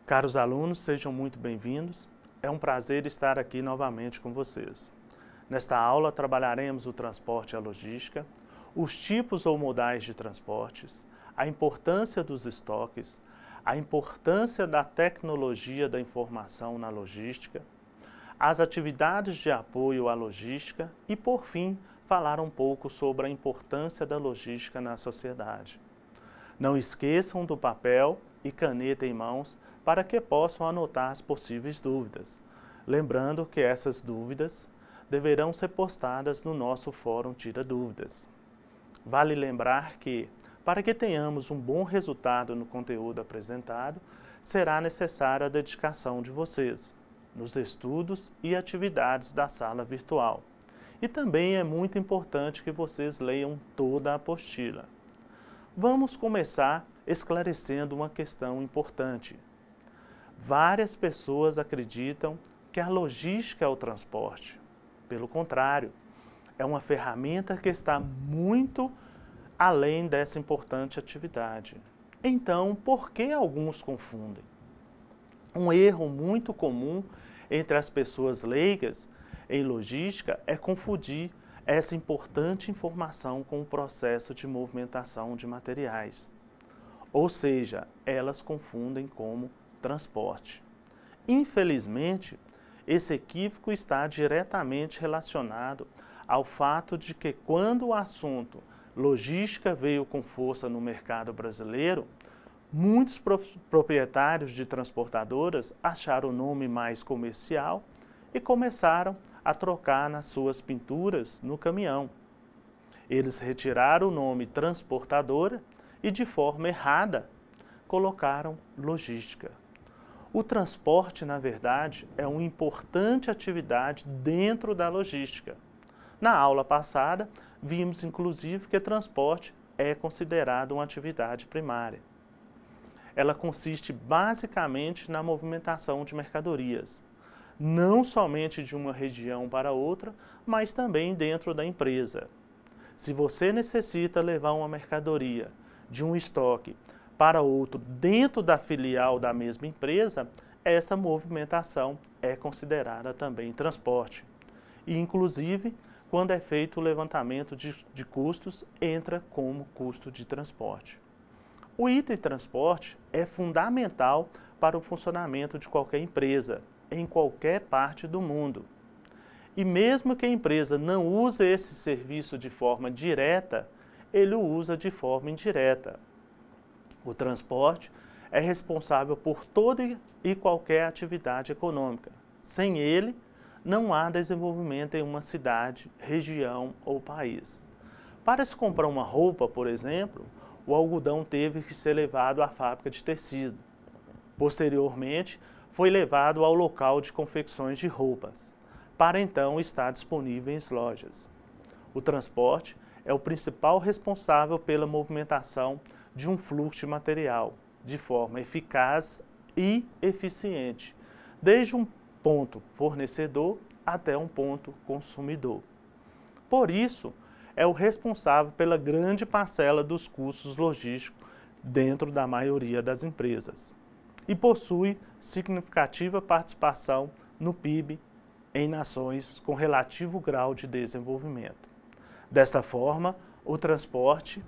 Caros alunos, sejam muito bem-vindos. É um prazer estar aqui novamente com vocês. Nesta aula, trabalharemos o transporte e a logística, os tipos ou modais de transportes, a importância dos estoques, a importância da tecnologia da informação na logística, as atividades de apoio à logística e, por fim, falar um pouco sobre a importância da logística na sociedade. Não esqueçam do papel e caneta em mãos para que possam anotar as possíveis dúvidas. Lembrando que essas dúvidas deverão ser postadas no nosso Fórum Tira Dúvidas. Vale lembrar que, para que tenhamos um bom resultado no conteúdo apresentado, será necessária a dedicação de vocês nos estudos e atividades da sala virtual. E também é muito importante que vocês leiam toda a apostila. Vamos começar esclarecendo uma questão importante. Várias pessoas acreditam que a logística é o transporte. Pelo contrário, é uma ferramenta que está muito além dessa importante atividade. Então, por que alguns confundem? Um erro muito comum entre as pessoas leigas em logística é confundir essa importante informação com o processo de movimentação de materiais. Ou seja, elas confundem como transporte. Infelizmente, esse equívoco está diretamente relacionado ao fato de que quando o assunto logística veio com força no mercado brasileiro, muitos proprietários de transportadoras acharam o nome mais comercial e começaram a trocar nas suas pinturas no caminhão. Eles retiraram o nome transportadora e, de forma errada, colocaram logística. O transporte, na verdade, é uma importante atividade dentro da logística. Na aula passada, vimos inclusive que transporte é considerado uma atividade primária. Ela consiste basicamente na movimentação de mercadorias, não somente de uma região para outra, mas também dentro da empresa. Se você necessita levar uma mercadoria de um estoque para outro dentro da filial da mesma empresa, essa movimentação é considerada também transporte. E, inclusive, quando é feito o levantamento de custos, entra como custo de transporte. O item transporte é fundamental para o funcionamento de qualquer empresa, em qualquer parte do mundo. E mesmo que a empresa não use esse serviço de forma direta, ele o usa de forma indireta. O transporte é responsável por toda e qualquer atividade econômica. Sem ele, não há desenvolvimento em uma cidade, região ou país. Para se comprar uma roupa, por exemplo, o algodão teve que ser levado à fábrica de tecido. Posteriormente, foi levado ao local de confecções de roupas, para então estar disponível em lojas. O transporte é o principal responsável pela movimentação de um fluxo de material, de forma eficaz e eficiente, desde um ponto fornecedor até um ponto consumidor. Por isso, é o responsável pela grande parcela dos custos logísticos dentro da maioria das empresas e possui significativa participação no PIB em nações com relativo grau de desenvolvimento. Desta forma, o transporte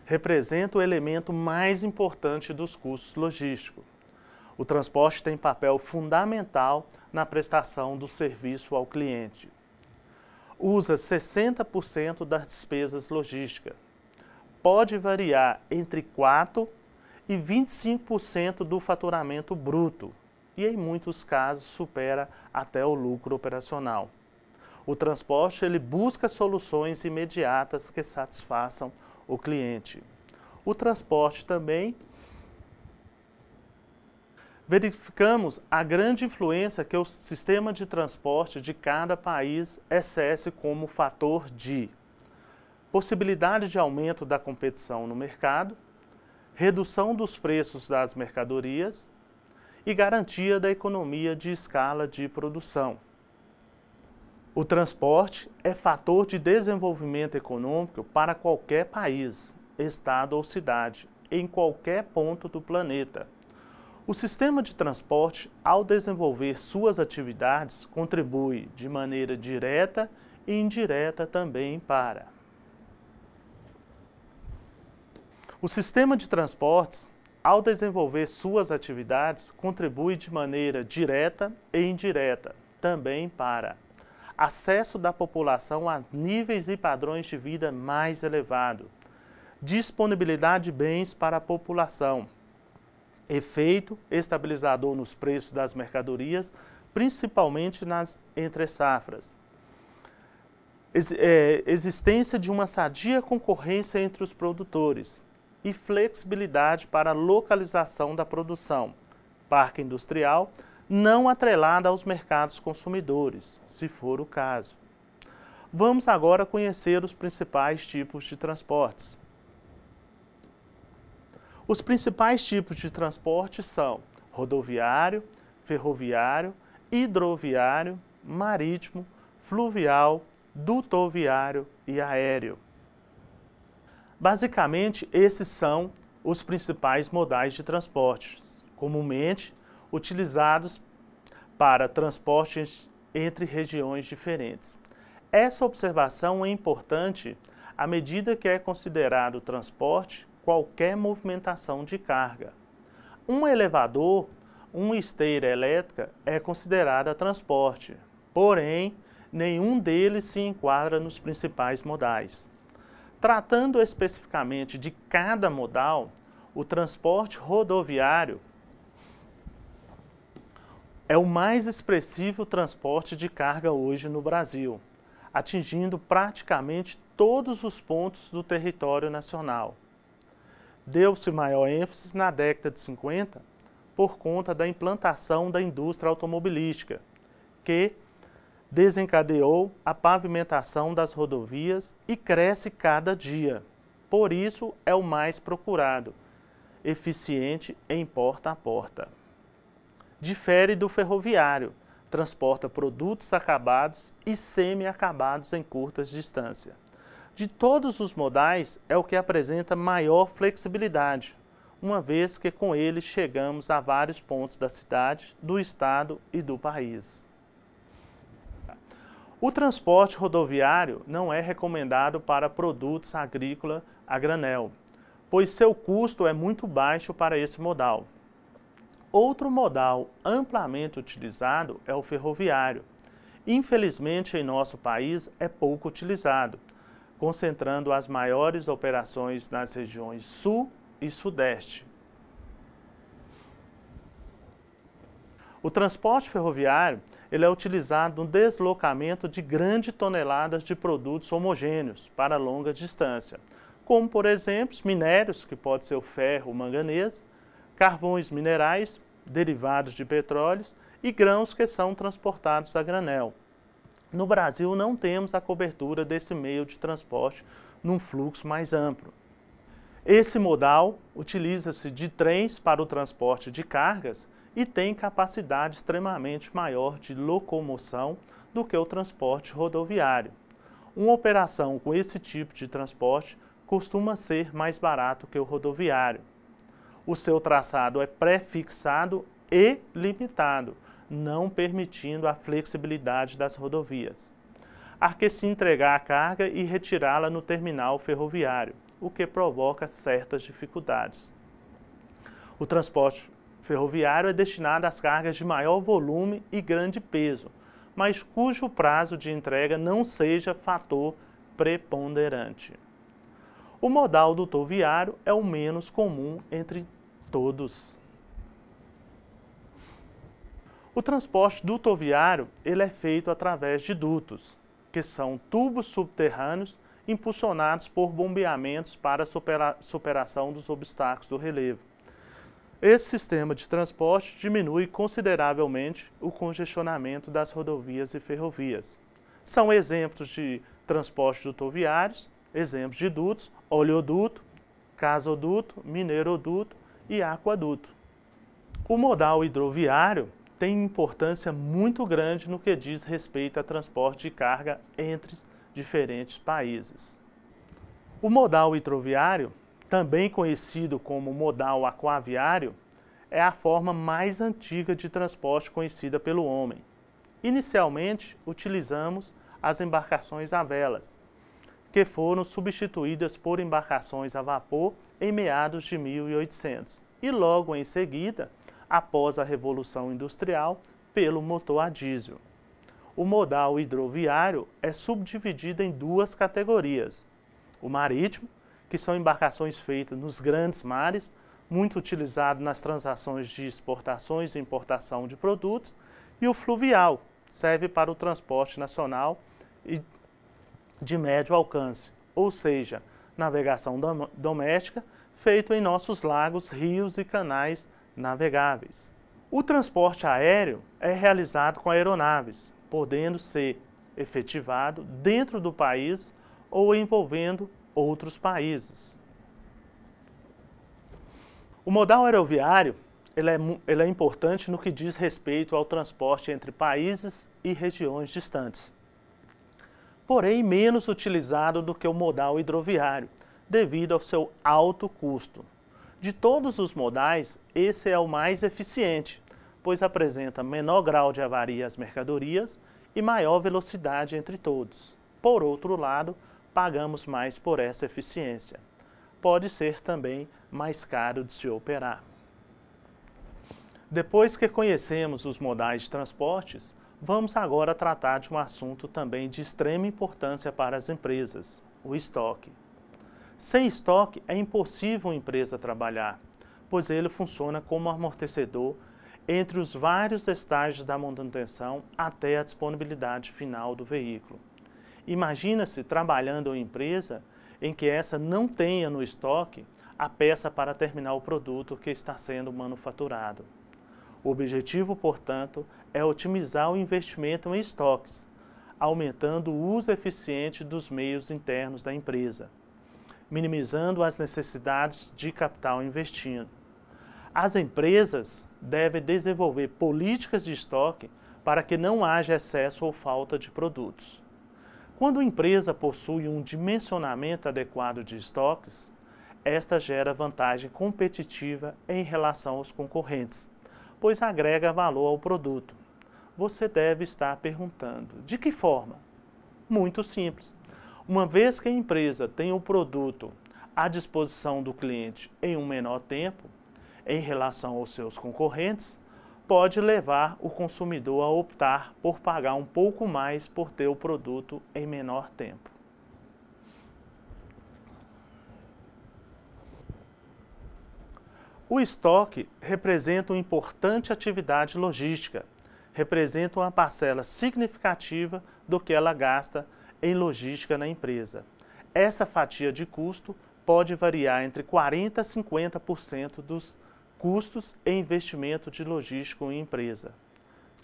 representa o elemento mais importante dos custos logísticos. O transporte tem papel fundamental na prestação do serviço ao cliente. Usa 60% das despesas logísticas. Pode variar entre 4% e 25% do faturamento bruto e, em muitos casos, supera até o lucro operacional. O transporte ele busca soluções imediatas que satisfaçam o cliente. O transporte também verificamos a grande influência que o sistema de transporte de cada país exerce como fator de possibilidade de aumento da competição no mercado, redução dos preços das mercadorias e garantia da economia de escala de produção. O transporte é fator de desenvolvimento econômico para qualquer país estado ou cidade, em qualquer ponto do planeta. O sistema de transporte, ao desenvolver suas atividades, contribui de maneira direta e indireta também para. O sistema de transportes, ao desenvolver suas atividades, contribui de maneira direta e indireta também para acesso da população a níveis e padrões de vida mais elevados, disponibilidade de bens para a população, efeito estabilizador nos preços das mercadorias, principalmente nas entre-safras, existência de uma sadia concorrência entre os produtores e flexibilidade para a localização da produção, parque industrial, não atrelada aos mercados consumidores, se for o caso. Vamos agora conhecer os principais tipos de transportes. Os principais tipos de transporte são rodoviário, ferroviário, hidroviário, marítimo, fluvial, dutoviário e aéreo. Basicamente, esses são os principais modais de transporte, comumente utilizados para transportes entre regiões diferentes. Essa observação é importante à medida que é considerado transporte qualquer movimentação de carga. Um elevador, uma esteira elétrica é considerada transporte, porém, nenhum deles se enquadra nos principais modais. Tratando especificamente de cada modal, o transporte rodoviário é o mais expressivo transporte de carga hoje no Brasil, atingindo praticamente todos os pontos do território nacional. Deu-se maior ênfase na década de 50 por conta da implantação da indústria automobilística, que desencadeou a pavimentação das rodovias e cresce cada dia. Por isso, é o mais procurado, eficiente em porta a porta. Difere do ferroviário, transporta produtos acabados e semi-acabados em curtas distâncias. De todos os modais, é o que apresenta maior flexibilidade, uma vez que com ele chegamos a vários pontos da cidade, do estado e do país. O transporte rodoviário não é recomendado para produtos agrícolas a granel, pois seu custo é muito baixo para esse modal. Outro modal amplamente utilizado é o ferroviário. Infelizmente, em nosso país, é pouco utilizado, concentrando as maiores operações nas regiões Sul e Sudeste. O transporte ferroviário ele é utilizado no deslocamento de grandes toneladas de produtos homogêneos para longa distância, como, por exemplo, minérios, que pode ser o ferro, o manganês, carvões minerais, derivados de petróleos e grãos que são transportados a granel. No Brasil, não temos a cobertura desse meio de transporte num fluxo mais amplo. Esse modal utiliza-se de trens para o transporte de cargas e tem capacidade extremamente maior de locomoção do que o transporte rodoviário. Uma operação com esse tipo de transporte costuma ser mais barato que o rodoviário. O seu traçado é pré-fixado e limitado, não permitindo a flexibilidade das rodovias. Há que se entregar a carga e retirá-la no terminal ferroviário, o que provoca certas dificuldades. O transporte ferroviário é destinado às cargas de maior volume e grande peso, mas cujo prazo de entrega não seja fator preponderante. O modal dutoviário é o menos comum entre todos. O transporte dutoviário ele é feito através de dutos, que são tubos subterrâneos impulsionados por bombeamentos para a superação dos obstáculos do relevo. Esse sistema de transporte diminui consideravelmente o congestionamento das rodovias e ferrovias. São exemplos de transporte dutoviários, exemplos de dutos, oleoduto, gasoduto, mineroduto e aquaduto. O modal hidroviário tem importância muito grande no que diz respeito a transporte de carga entre diferentes países. O modal hidroviário também conhecido como modal aquaviário, é a forma mais antiga de transporte conhecida pelo homem. Inicialmente, utilizamos as embarcações a velas, que foram substituídas por embarcações a vapor em meados de 1800 e logo em seguida, após a Revolução Industrial, pelo motor a diesel. O modal hidroviário é subdividido em duas categorias: o marítimo, que são embarcações feitas nos grandes mares, muito utilizado nas transações de exportações e importação de produtos, e o fluvial, serve para o transporte nacional e de médio alcance, ou seja, navegação doméstica, feito em nossos lagos, rios e canais navegáveis. O transporte aéreo é realizado com aeronaves, podendo ser efetivado dentro do país ou envolvendo outros países. O modal aeroviário ele é importante no que diz respeito ao transporte entre países e regiões distantes, porém menos utilizado do que o modal hidroviário, devido ao seu alto custo. De todos os modais, esse é o mais eficiente, pois apresenta menor grau de avaria às mercadorias e maior velocidade entre todos. Por outro lado, pagamos mais por essa eficiência. Pode ser também mais caro de se operar. Depois que conhecemos os modais de transportes, vamos agora tratar de um assunto também de extrema importância para as empresas: o estoque. Sem estoque é impossível uma empresa trabalhar, pois ele funciona como amortecedor entre os vários estágios da manutenção até a disponibilidade final do veículo. Imagina-se trabalhando em uma empresa em que essa não tenha no estoque a peça para terminar o produto que está sendo manufaturado. O objetivo, portanto, é otimizar o investimento em estoques, aumentando o uso eficiente dos meios internos da empresa, minimizando as necessidades de capital investido. As empresas devem desenvolver políticas de estoque para que não haja excesso ou falta de produtos. Quando a empresa possui um dimensionamento adequado de estoques, esta gera vantagem competitiva em relação aos concorrentes, pois agrega valor ao produto. Você deve estar perguntando: de que forma? Muito simples. Uma vez que a empresa tem o produto à disposição do cliente em um menor tempo, em relação aos seus concorrentes, pode levar o consumidor a optar por pagar um pouco mais por ter o produto em menor tempo. O estoque representa uma importante atividade logística, representa uma parcela significativa do que ela gasta em logística na empresa. Essa fatia de custo pode variar entre 40% a 50% dos custos e investimento de logística em empresa.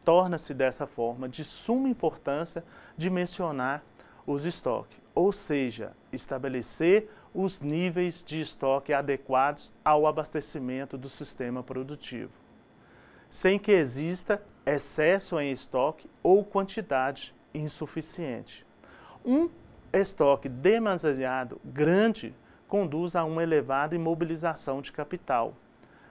Torna-se dessa forma de suma importância dimensionar os estoques, ou seja, estabelecer os níveis de estoque adequados ao abastecimento do sistema produtivo, sem que exista excesso em estoque ou quantidade insuficiente. Um estoque demasiado grande conduz a uma elevada imobilização de capital,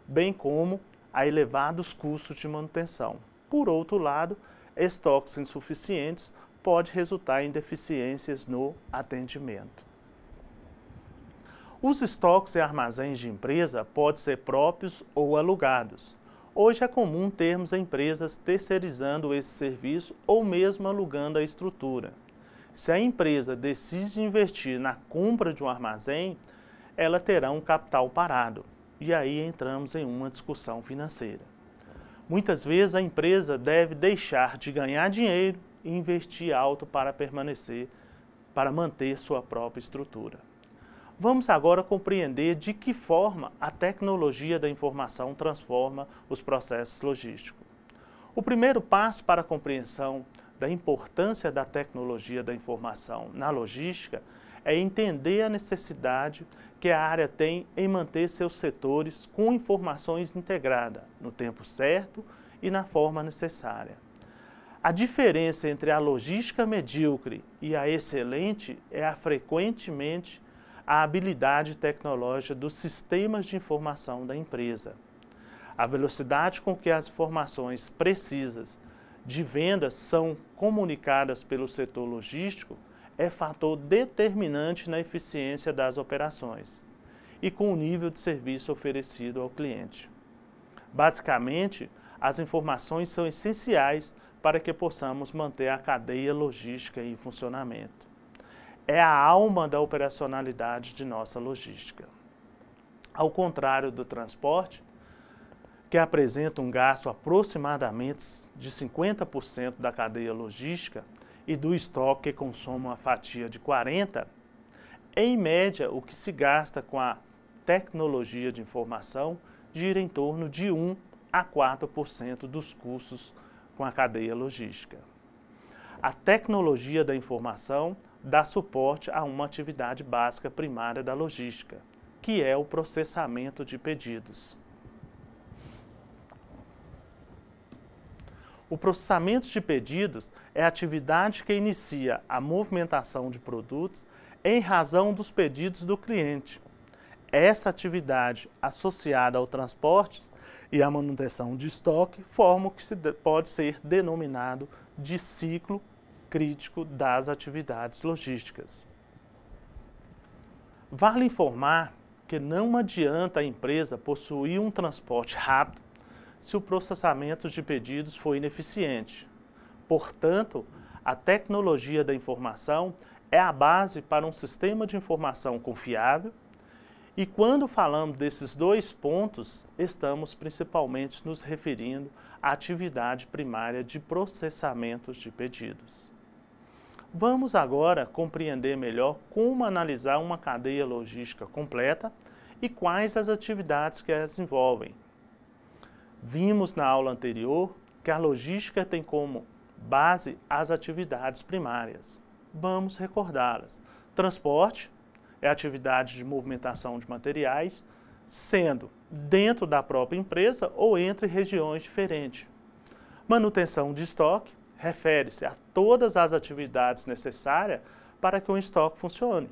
bem como a elevados custos de manutenção. Por outro lado, estoques insuficientes podem resultar em deficiências no atendimento. Os estoques e armazéns de empresa podem ser próprios ou alugados. Hoje é comum termos empresas terceirizando esse serviço ou mesmo alugando a estrutura. Se a empresa decide investir na compra de um armazém, ela terá um capital parado. E aí entramos em uma discussão financeira. Muitas vezes a empresa deve deixar de ganhar dinheiro e investir alto para manter sua própria estrutura. Vamos agora compreender de que forma a tecnologia da informação transforma os processos logísticos. O primeiro passo para a compreensão da importância da tecnologia da informação na logística é entender a necessidade que a área tem em manter seus setores com informações integradas, no tempo certo e na forma necessária. A diferença entre a logística medíocre e a excelente é frequentemente a habilidade tecnológica dos sistemas de informação da empresa. A velocidade com que as informações precisas de vendas são comunicadas pelo setor logístico é fator determinante na eficiência das operações e com o nível de serviço oferecido ao cliente. Basicamente, as informações são essenciais para que possamos manter a cadeia logística em funcionamento. É a alma da operacionalidade de nossa logística. Ao contrário do transporte, que apresenta um gasto aproximadamente de 50% da cadeia logística e do estoque que consome uma fatia de 40%, em média, o que se gasta com a tecnologia de informação gira em torno de 1 a 4% dos custos com a cadeia logística. A tecnologia da informação dá suporte a uma atividade básica primária da logística, que é o processamento de pedidos. O processamento de pedidos é a atividade que inicia a movimentação de produtos em razão dos pedidos do cliente. Essa atividade, associada ao transporte e à manutenção de estoque, forma o que pode ser denominado de ciclo crítico das atividades logísticas. Vale informar que não adianta a empresa possuir um transporte rápido se o processamento de pedidos for ineficiente. Portanto, a tecnologia da informação é a base para um sistema de informação confiável e quando falamos desses dois pontos, estamos principalmente nos referindo à atividade primária de processamentos de pedidos. Vamos agora compreender melhor como analisar uma cadeia logística completa e quais as atividades que as envolvem. Vimos na aula anterior que a logística tem como base as atividades primárias. Vamos recordá-las. Transporte é a atividade de movimentação de materiais, sendo dentro da própria empresa ou entre regiões diferentes. Manutenção de estoque refere-se a todas as atividades necessárias para que o estoque funcione.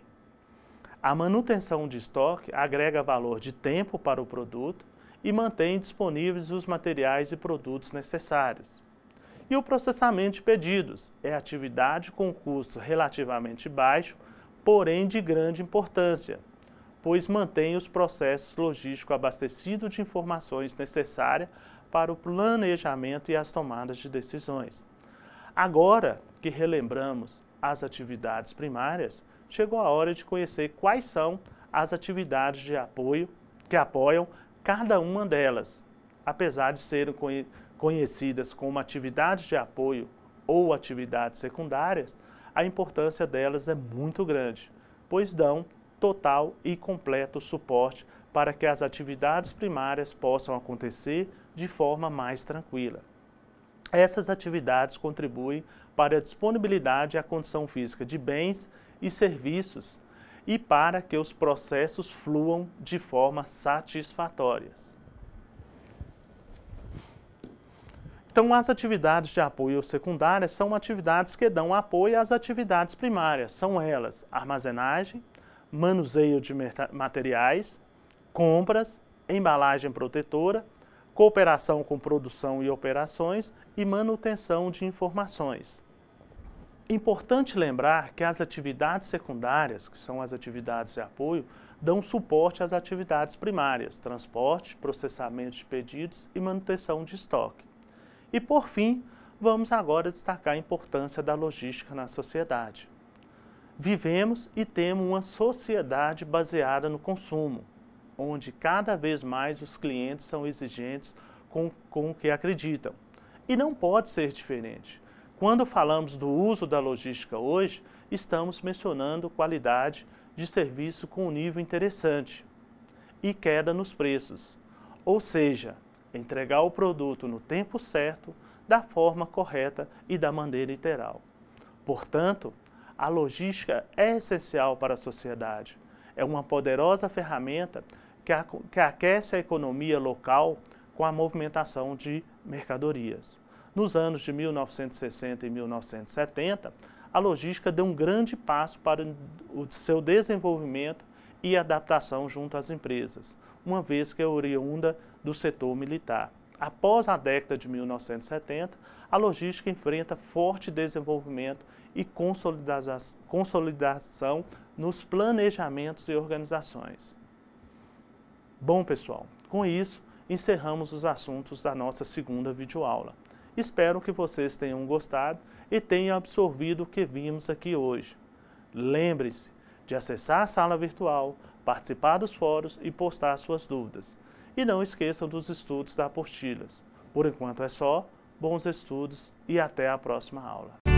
A manutenção de estoque agrega valor de tempo para o produto e mantém disponíveis os materiais e produtos necessários. E o processamento de pedidos é atividade com custo relativamente baixo, porém de grande importância, pois mantém os processos logísticos abastecidos de informações necessárias para o planejamento e as tomadas de decisões. Agora que relembramos as atividades primárias, chegou a hora de conhecer quais são as atividades de apoio que apoiam cada uma delas. Apesar de serem conhecidas como atividades de apoio ou atividades secundárias, a importância delas é muito grande, pois dão total e completo suporte para que as atividades primárias possam acontecer de forma mais tranquila. Essas atividades contribuem para a disponibilidade e a condição física de bens e serviços e para que os processos fluam de forma satisfatórias. Então, as atividades de apoio secundárias são atividades que dão apoio às atividades primárias. São elas armazenagem, manuseio de materiais, compras, embalagem protetora, cooperação com produção e operações e manutenção de informações. Importante lembrar que as atividades secundárias, que são as atividades de apoio, dão suporte às atividades primárias, transporte, processamento de pedidos e manutenção de estoque. E, por fim, vamos agora destacar a importância da logística na sociedade. Vivemos e temos uma sociedade baseada no consumo, onde cada vez mais os clientes são exigentes com o que acreditam. E não pode ser diferente. Quando falamos do uso da logística hoje, estamos mencionando qualidade de serviço com um nível interessante e queda nos preços, ou seja, entregar o produto no tempo certo, da forma correta e da maneira literal. Portanto, a logística é essencial para a sociedade. É uma poderosa ferramenta que aquece a economia local com a movimentação de mercadorias. Nos anos de 1960 e 1970, a logística deu um grande passo para o seu desenvolvimento e adaptação junto às empresas, uma vez que é oriunda do setor militar. Após a década de 1970, a logística enfrenta forte desenvolvimento e consolidação nos planejamentos e organizações. Bom, pessoal, com isso, encerramos os assuntos da nossa segunda videoaula. Espero que vocês tenham gostado e tenham absorvido o que vimos aqui hoje. Lembre-se de acessar a sala virtual, participar dos fóruns e postar suas dúvidas. E não esqueçam dos estudos da apostila. Por enquanto é só, bons estudos e até a próxima aula.